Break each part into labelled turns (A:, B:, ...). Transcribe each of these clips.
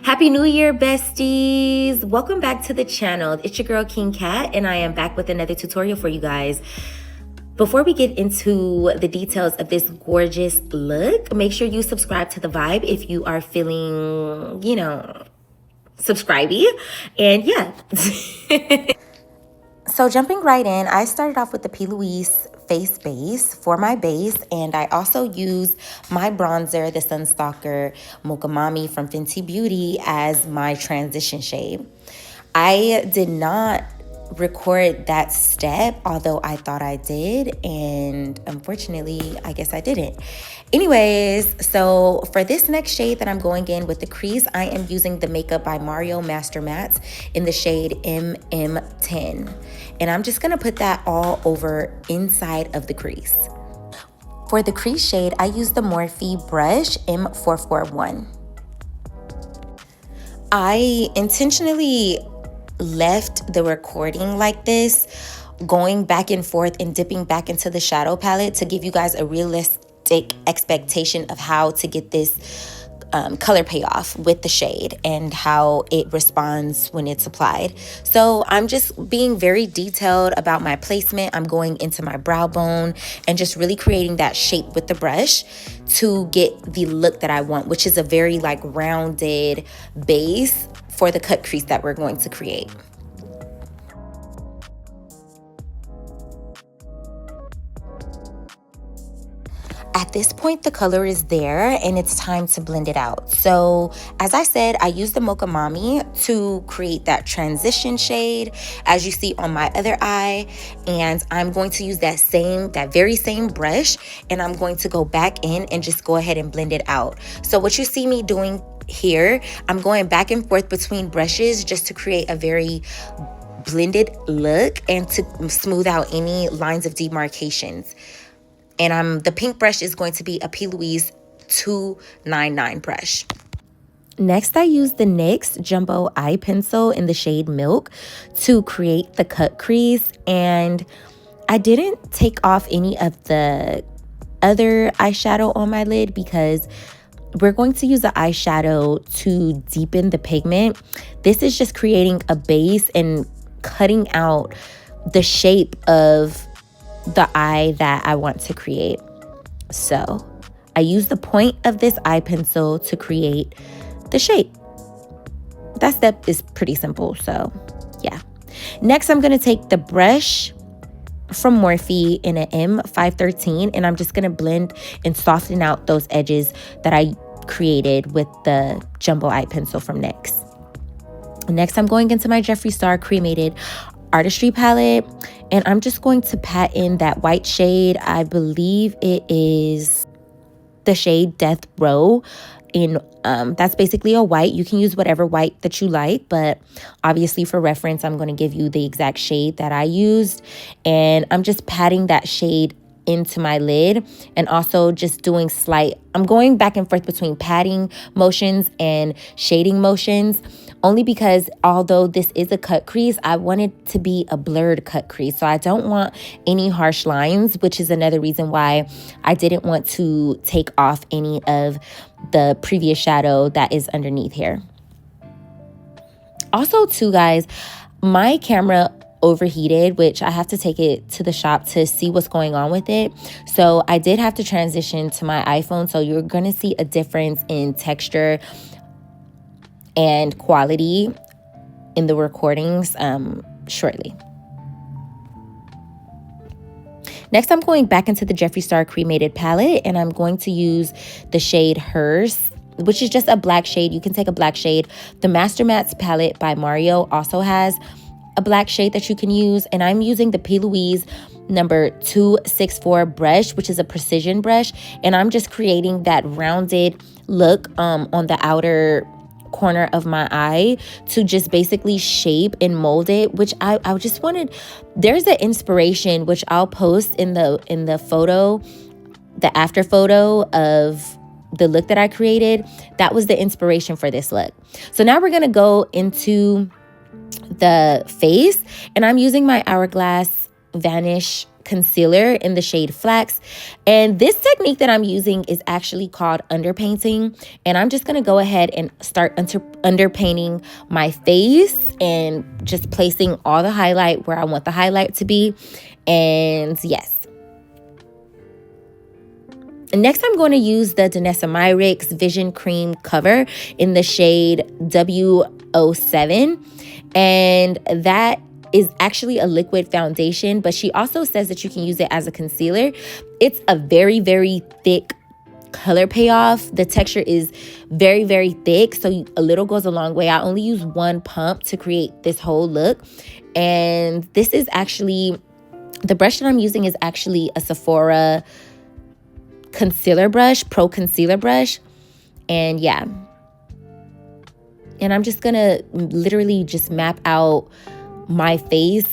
A: Happy New Year, besties! Welcome back to the channel. It's your girl, King Cat, and I am back with another tutorial for you guys. Before we get into the details of this gorgeous look, make sure you subscribe to the vibe if you are feeling, subscribey. And yeah. So jumping right in, I started off with the P. Louise face base for my base, and I also used my bronzer, the Sunstalker Mocha Mami from Fenty Beauty, as my transition shade. I did not record that step, although I thought I did, and unfortunately I guess I didn't. Anyways, so for this next shade that I'm going in with the crease, I am using the Makeup by Mario Master Mattes in the shade MM10, and I'm just gonna put that all over inside of the crease. For the crease shade, I use the Morphe brush M441. I intentionally left the recording like this, going back and forth and dipping back into the shadow palette to give you guys a realistic expectation of how to get this color payoff with the shade and how it responds when it's applied. So I'm just being very detailed about my placement. I'm going into my brow bone and just really creating that shape with the brush to get the look that I want, which is a very like rounded base for the cut crease that we're going to create. At this point, the color is there and it's time to blend it out. So as I said, I used the Mocha Mami to create that transition shade as you see on my other eye. And I'm going to use that very same brush, and I'm going to go back in and just go ahead and blend it out. So what you see me doing here, I'm going back and forth between brushes just to create a very blended look and to smooth out any lines of demarcations. And the pink brush is going to be a P. Louise 299 brush. Next, I used the NYX Jumbo Eye Pencil in the shade Milk to create the cut crease. And I didn't take off any of the other eyeshadow on my lid because we're going to use the eyeshadow to deepen the pigment. This is just creating a base and cutting out the shape of the eye that I want to create. So I use the point of this eye pencil to create the shape. That step is pretty simple, so yeah. Next, I'm gonna take the brush from Morphe in an M513, and I'm just gonna blend and soften out those edges that I created with the Jumbo Eye Pencil from NYX. Next, I'm going into my Jeffree Star Cremated Artistry palette, and I'm just going to pat in that white shade. I believe it is the shade Death Row. That's basically a white. You can use whatever white that you like, but obviously for reference, I'm going to give you the exact shade that I used. And I'm just patting that shade into my lid, and also just doing I'm going back and forth between patting motions and shading motions, only because although this is a cut crease, I want it to be a blurred cut crease. So I don't want any harsh lines, which is another reason why I didn't want to take off any of the previous shadow that is underneath here. Also too, guys, my camera overheated, which I have to take it to the shop to see what's going on with it. So I did have to transition to my iPhone. So you're going to see a difference in texture and quality in the recordings shortly. Next, I'm going back into the Jeffree Star Cremated palette, and I'm going to use the shade Hers, which is just a black shade. You can take a black shade. The Master Mattes palette by Mario also has a black shade that you can use, and I'm using the P. Louise number 264 brush, which is a precision brush, and I'm just creating that rounded look on the outer corner of my eye to just basically shape and mold it, which I just wanted. There's an inspiration which I'll post in the photo, the after photo of the look that I created. That was the inspiration for this look. So now we're gonna go into the face, and I'm using my Hourglass Vanish concealer in the shade Flax. And this technique that I'm using is actually called underpainting. And I'm just going to go ahead and start underpainting my face and just placing all the highlight where I want the highlight to be. And yes. Next, I'm going to use the Danessa Myricks Vision Cream Cover in the shade W07. And that is actually a liquid foundation, but she also says that you can use it as a concealer. It's a very, very thick color payoff. The texture is very, very thick, so a little goes a long way. I only use one pump to create this whole look. And this is actually, the brush that I'm using is actually a Sephora concealer brush, pro concealer brush. And yeah, and I'm just gonna literally just map out my face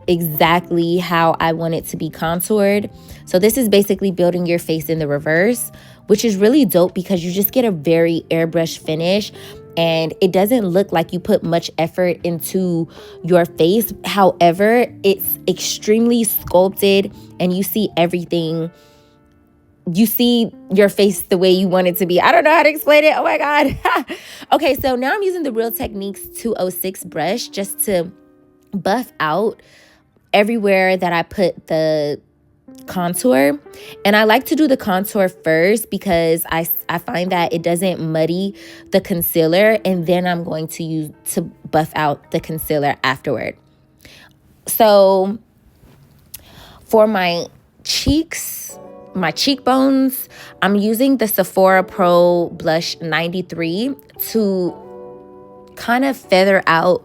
A: exactly how I want it to be contoured. So this is basically building your face in the reverse, which is really dope because you just get a very airbrush finish and it doesn't look like you put much effort into your face. However, it's extremely sculpted and you see everything. You see your face the way you want it to be. I don't know how to explain it. Oh my God. Okay, so now I'm using the Real Techniques 206 brush just to buff out everywhere that I put the contour. And I like to do the contour first because I find that it doesn't muddy the concealer, and then I'm going to use to buff out the concealer afterward. So for my cheeks, my cheekbones, I'm using the Sephora Pro Blush 93 to kind of feather out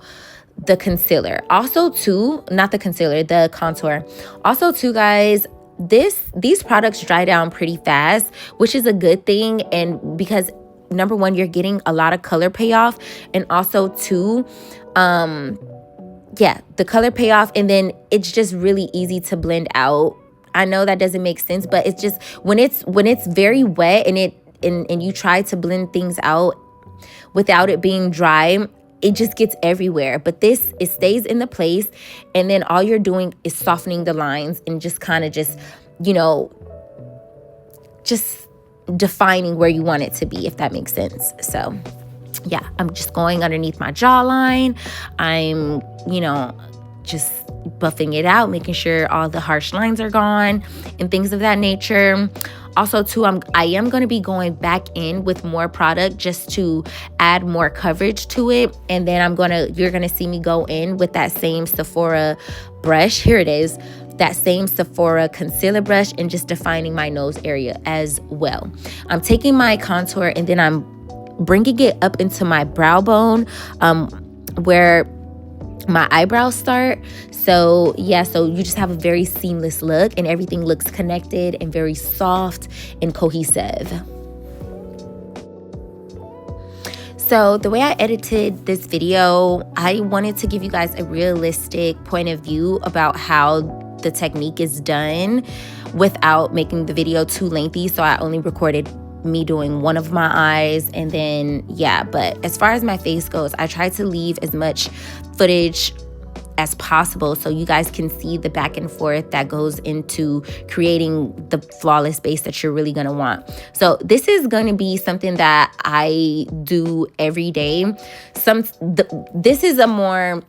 A: the concealer. Also too, not the concealer, the contour. Also too, guys, these products dry down pretty fast, which is a good thing. And because number one, you're getting a lot of color payoff, and also too, yeah, the color payoff, and then it's just really easy to blend out. I know that doesn't make sense, but it's just when it's very wet and you try to blend things out without it being dry, it just gets everywhere. But this, it stays in the place, and then all you're doing is softening the lines and just kind of just, you know, just defining where you want it to be, if that makes sense. So yeah, I'm just going underneath my jawline. I'm, you know, just buffing it out, making sure all the harsh lines are gone and things of that nature. Also too, I am going to be going back in with more product just to add more coverage to it. And then you're going to see me go in with that same Sephora brush. Here it is. That same Sephora concealer brush, and just defining my nose area as well. I'm taking my contour and then I'm bringing it up into my brow bone, where my eyebrows start. So yeah, so you just have a very seamless look and everything looks connected and very soft and cohesive. So the way I edited this video, I wanted to give you guys a realistic point of view about how the technique is done without making the video too lengthy. So I only recorded me doing one of my eyes, and then yeah, but as far as my face goes, I try to leave as much footage as possible so you guys can see the back and forth that goes into creating the flawless base that you're really going to want. So this is going to be something that I do every day. This is a more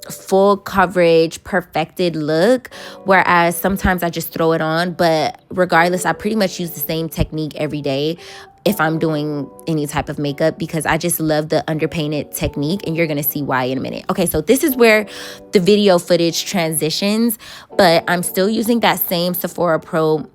A: full coverage perfected look, whereas sometimes I just throw it on. But regardless, I pretty much use the same technique every day if I'm doing any type of makeup, because I just love the underpainted technique, and you're gonna see why in a minute. Okay, so this is where the video footage transitions, but I'm still using that same Sephora Pro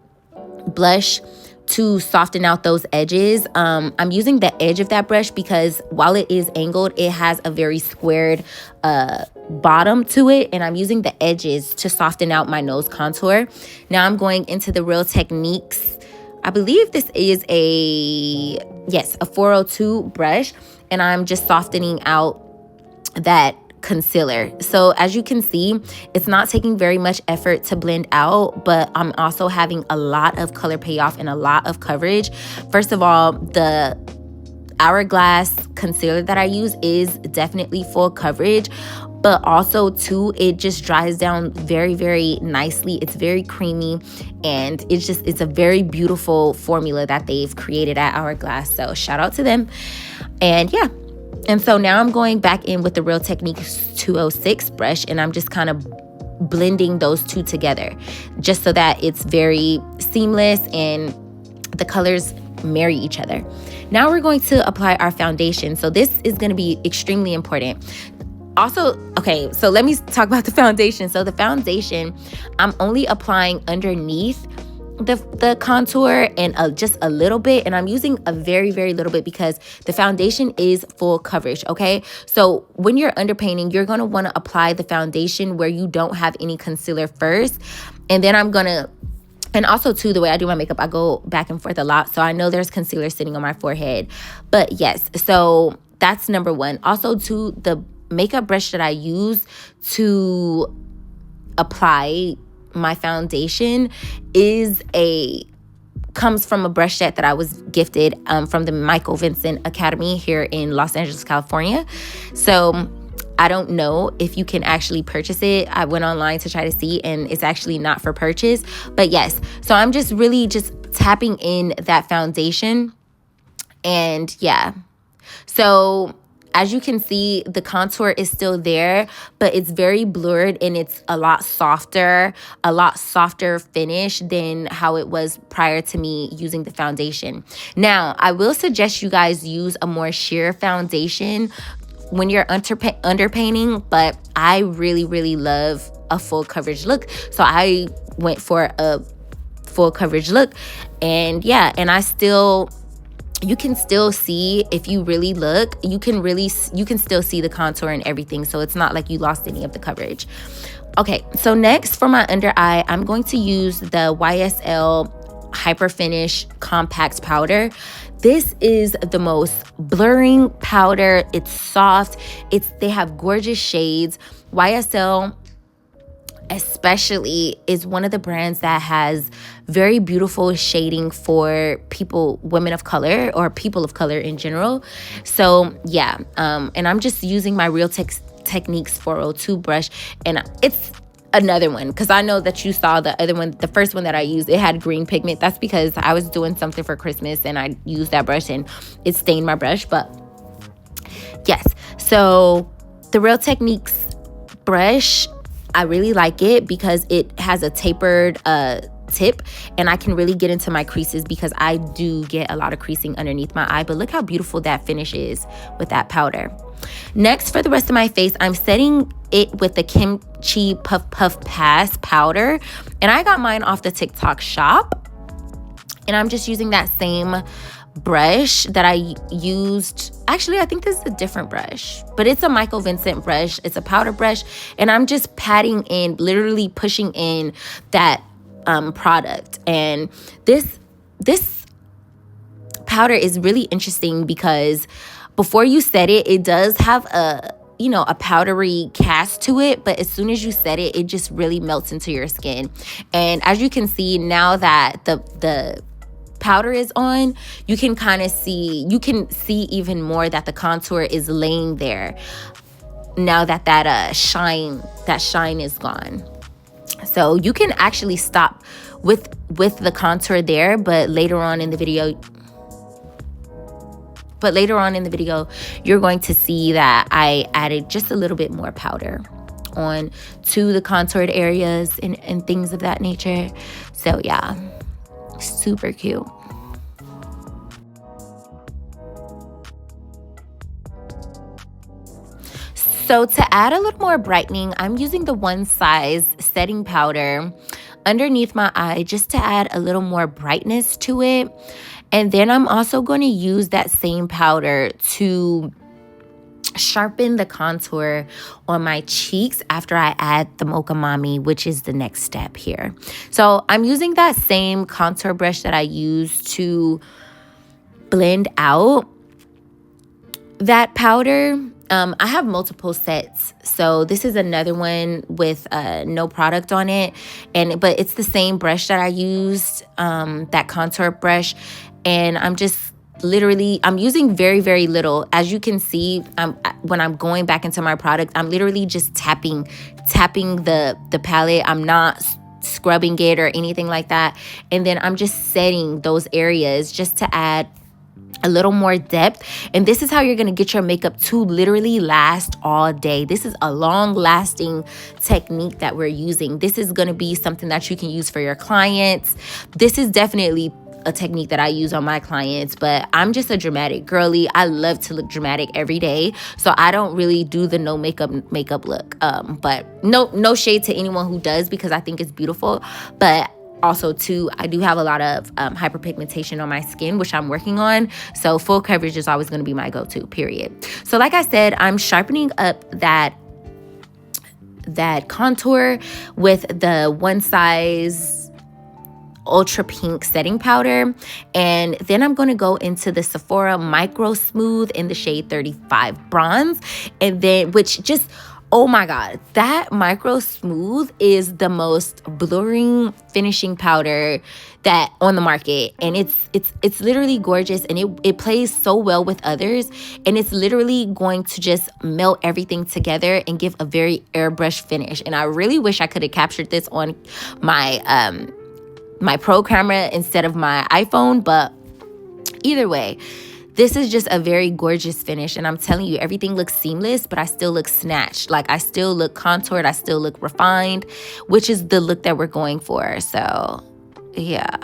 A: blush to soften out those edges. I'm using the edge of that brush because while it is angled, it has a very squared bottom to it, and I'm using the edges to soften out my nose contour. Now I'm going into the Real Techniques. I believe this is a 402 brush, and I'm just softening out that concealer. So as you can see, it's not taking very much effort to blend out, but I'm also having a lot of color payoff and a lot of coverage. First of all, the Hourglass concealer that I use is definitely full coverage, but also too, it just dries down very, very nicely. It's very creamy, and it's a very beautiful formula that they've created at Hourglass. So shout out to them. And yeah. And so now I'm going back in with the Real Techniques 206 brush, and I'm just kind of blending those two together just so that it's very seamless and the colors marry each other. Now we're going to apply our foundation. So this is going to be extremely important. Also, okay, so let me talk about the foundation. So the foundation, I'm only applying underneath the contour and just a little bit, and I'm using a very, very little bit because the foundation is full coverage. Okay, so when you're underpainting, you're going to want to apply the foundation where you don't have any concealer first, and then and also too, the way I do my makeup, I go back and forth a lot, so I know there's concealer sitting on my forehead. But yes, so that's number one. Also too, the makeup brush that I use to apply my foundation comes from a brush set that I was gifted from the Michael Vincent Academy here in Los Angeles, California. So I don't know if you can actually purchase it. I went online to try to see, and it's actually not for purchase. But yes, so I'm just really just tapping in that foundation. And yeah, so as you can see, the contour is still there, but it's very blurred, and it's a lot softer finish than how it was prior to me using the foundation. Now, I will suggest you guys use a more sheer foundation when you're underpainting, but I really, really love a full coverage look. So I went for a full coverage look, and yeah, and you can still see, if you really look, you can still see the contour and everything. So it's not like you lost any of the coverage. Okay, so next for my under eye, I'm going to use the YSL Hyper Finish Compact Powder. This is the most blurring powder. It's soft. They have gorgeous shades. YSL especially is one of the brands that has very beautiful shading for women of color, or people of color in general. So yeah, and I'm just using my Real Techniques 402 brush, and it's another one because I know that you saw the other one, the first one that I used, it had green pigment. That's because I was doing something for Christmas and I used that brush and it stained my brush. But yes, so the Real Techniques brush, I really like it because it has a tapered tip, and I can really get into my creases because I do get a lot of creasing underneath my eye. But look how beautiful that finish is with that powder. Next, for the rest of my face, I'm setting it with the Kimchi Puff Puff Pass powder, and I got mine off the TikTok shop, and I'm just using that same brush that I used. Actually, I think this is a different brush, but it's a Michael Vincent brush. It's a powder brush, and I'm just patting in, literally pushing in that product. And this powder is really interesting because before you set it, it does have a powdery cast to it, but as soon as you set it, it just really melts into your skin. And as you can see now that the powder is on, you can see even more that the contour is laying there now that that shine is gone. So you can actually stop with the contour there, but later on in the video you're going to see that I added just a little bit more powder on to the contoured areas and things of that nature. So yeah, super cute. So to add a little more brightening, I'm using the One Size setting powder underneath my eye just to add a little more brightness to it. And then I'm also going to use that same powder to sharpen the contour on my cheeks after I add the Mocha Mami, which is the next step here. So I'm using that same contour brush that I used to blend out that powder. I have multiple sets, so this is another one with no product on it, but it's the same brush that I used, that contour brush, and I'm just literally, I'm using very, very little. As you can see, when I'm going back into my product, I'm literally just tapping the palette. I'm not scrubbing it or anything like that. And then I'm just setting those areas just to add a little more depth. And this is how you're going to get your makeup to literally last all day. This is a long lasting technique that we're using. This is going to be something that you can use for your clients. This is definitely a technique that I use on my clients, but I'm just a dramatic girly. I love to look dramatic every day. So I don't really do the no makeup look. But no shade to anyone who does, because I think it's beautiful. But also, too, I do have a lot of hyperpigmentation on my skin, which I'm working on. So full coverage is always going to be my go-to, period. So like I said, I'm sharpening up that contour with the One Size Ultra Pink setting powder. And then I'm going to go into the Sephora Micro Smooth in the shade 35 Bronze. And then, which just... oh my God, that Micro Smooth is the most blurring finishing powder that on the market. And it's literally gorgeous, and it plays so well with others. And it's literally going to just melt everything together and give a very airbrush finish. And I really wish I could have captured this on my my pro camera instead of my iPhone, but either way, this is just a very gorgeous finish. And I'm telling you, everything looks seamless, but I still look snatched. Like, I still look contoured. I still look refined, which is the look that we're going for. So, yeah.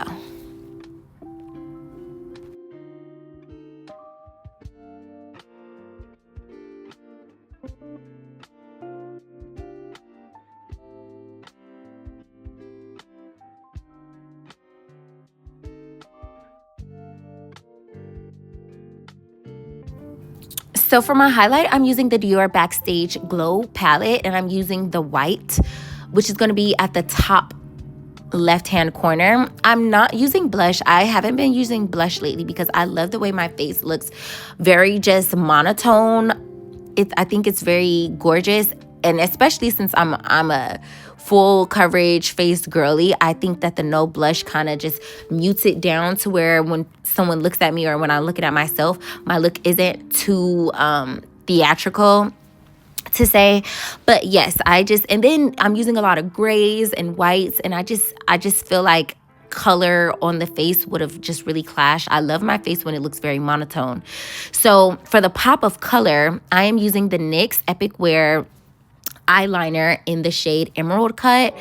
A: So for my highlight, I'm using the Dior Backstage Glow palette, and I'm using the white, which is going to be at the top left-hand corner. I'm not using blush. I haven't been using blush lately because I love the way my face looks very just monotone. I think it's very gorgeous, and especially since I'm a full coverage face girly, I think that the no blush kind of just mutes it down to where when someone looks at me or when I'm looking at myself, my look isn't too theatrical to say. But yes, and then I'm using a lot of grays and whites, and I just feel like color on the face would have just really clashed. I love my face when it looks very monotone. So for the pop of color, I am using the NYX Epic Wear eyeliner in the shade Emerald Cut.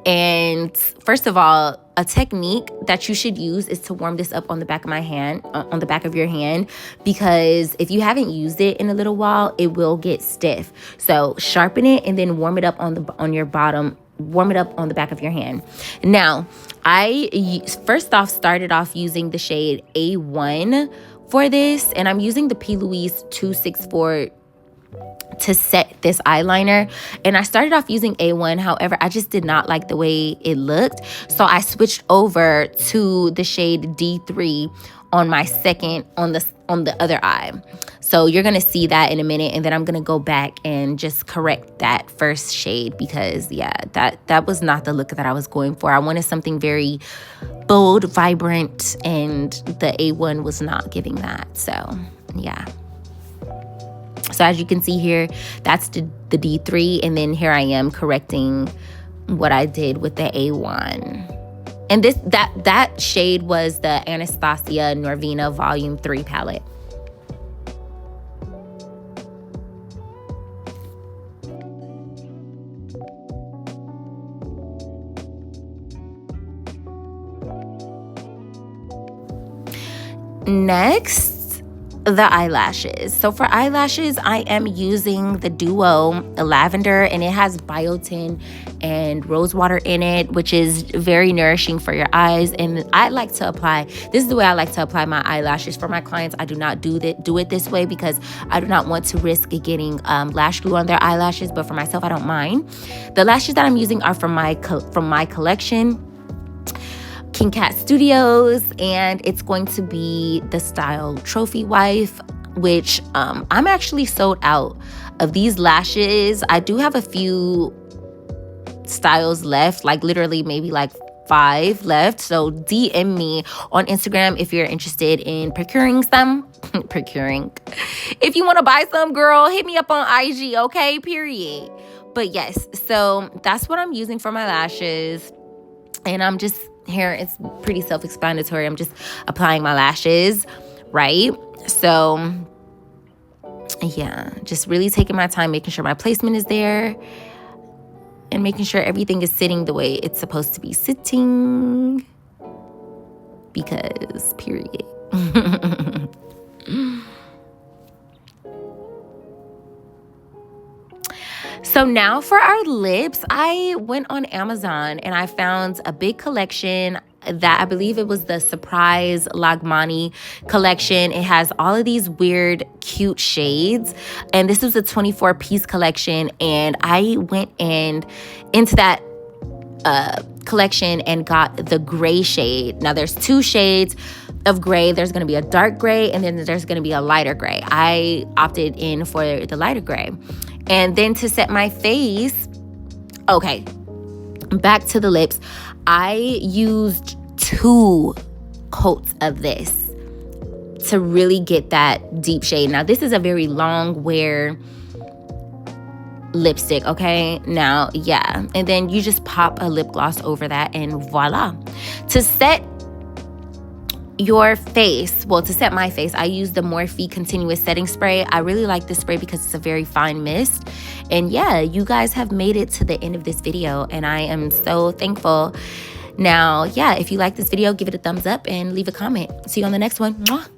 A: And first of all, a technique that you should use is to warm this up on the back of my hand, on the back of your hand, because if you haven't used it in a little while, it will get stiff. So sharpen it and then warm it up on your bottom. Warm it up on the back of your hand. Now, I first off started off using the shade A1 for this, and I'm using the P. Louise 264 to set this eyeliner. And I started off using A1, however, I just did not like the way it looked. So I switched over to the shade D3 on my second, on the other eye. So you're gonna see that in a minute, and then I'm gonna go back and just correct that first shade, because yeah, that was not the look that I was going for. I wanted something very bold, vibrant, and the A1 was not giving that. So yeah. So as you can see here, that's the D3, and then here I am correcting what I did with the A1. And that shade was the Anastasia Norvina Volume 3 palette. Next, the eyelashes. So for eyelashes, I am using the Duo Lavender, and it has biotin and rosewater in it, which is very nourishing for your eyes. And I like to apply, this is the way I like to apply my eyelashes. For my clients, I do not do it this way because I do not want to risk getting lash glue on their eyelashes. But for myself, I don't mind. The lashes that I'm using are from my collection, King Cat Studios, and it's going to be the style Trophy Wife, which I'm actually sold out of these lashes. I do have a few styles left, like literally maybe like 5 left. So DM me on Instagram if you're interested in procuring some. Procuring. If you want to buy some, girl, hit me up on IG, okay? Period. But yes, so that's what I'm using for my lashes. And I'm just here, it's pretty self-explanatory. I'm just applying my lashes, right? So yeah, just really taking my time, making sure my placement is there and making sure everything is sitting the way it's supposed to be sitting, because period. So now for our lips, I went on Amazon and I found a big collection that I believe it was the Surprise Lagmani collection. It has all of these weird, cute shades. And this was a 24-piece collection. And I went into that collection and got the gray shade. Now there's 2 shades of gray. There's going to be a dark gray and then there's going to be a lighter gray. I opted in for the lighter gray. And then to set my face, okay, back to the lips. I used 2 coats of this to really get that deep shade. Now, this is a very long wear lipstick, okay? Now, yeah. And then you just pop a lip gloss over that and voila. To set your face, well, to set my face, I use the Morphe Continuous Setting Spray. I really like this spray because it's a very fine mist. And yeah, you guys have made it to the end of this video and I am so thankful. Now, yeah, if you like this video, give it a thumbs up and leave a comment. See you on the next one. Mwah.